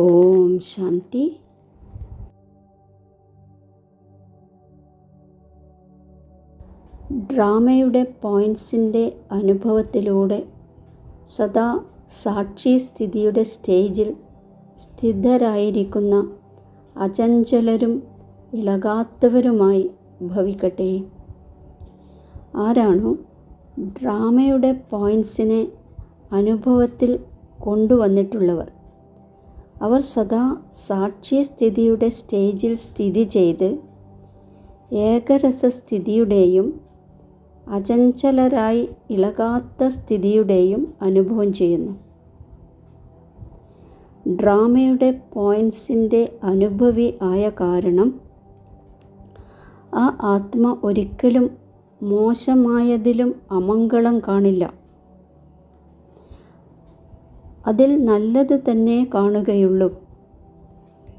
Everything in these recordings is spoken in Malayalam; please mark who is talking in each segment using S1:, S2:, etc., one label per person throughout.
S1: ഓം ശാന്തി. ഡ്രാമയുടെ പോയിൻറ്സിൻ്റെ അനുഭവത്തിലൂടെ സദാ സാക്ഷി സ്ഥിതിയുടെ സ്റ്റേജിൽ സ്ഥിതരായിരിക്കുന്ന അചഞ്ചലരും ഇളകാത്തവരുമായി ഭവിക്കട്ടെ. ആരാണോ ഡ്രാമയുടെ പോയിൻറ്സിനെ അനുഭവത്തിൽ കൊണ്ടുവന്നിട്ടുള്ളവർ, അവർ സദാ സാക്ഷി സ്ഥിതിയുടെ സ്റ്റേജിൽ സ്ഥിതി ചെയ്ത് ഏകരസസ്ഥിതിയുടെയും അചഞ്ചലരായി ഇളകാത്ത സ്ഥിതിയുടെയും അനുഭവം ചെയ്യുന്നു. ഡ്രാമയുടെ പോയിൻറ്സിൻ്റെ അനുഭവി ആയ കാരണം ആ ആത്മ ഒരിക്കലും മോശമായതിലും അമംഗളം കാണില്ല. അതിൽ നല്ലത് തന്നെ കാണുകയുള്ളൂ.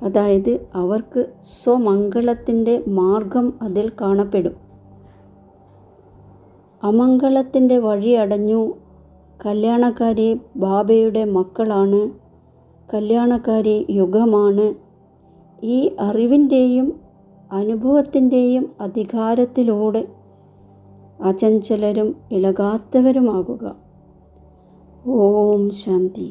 S1: അതായത് അവർക്ക് സ്വമംഗളത്തിൻ്റെ മാർഗം അതിൽ കാണപ്പെടും. അമംഗളത്തിൻ്റെ വഴി അടഞ്ഞു, കല്യാണക്കാരി ബാബയുടെ മക്കളാണ്, കല്യാണക്കാരി യുഗമാണ്, ഈ അറിവിൻ്റെയും അനുഭവത്തിൻ്റെയും അധികാരത്തിലൂടെ അചഞ്ചലരും ഇളകാത്തവരുമാകുക. ഓം ശാന്തി.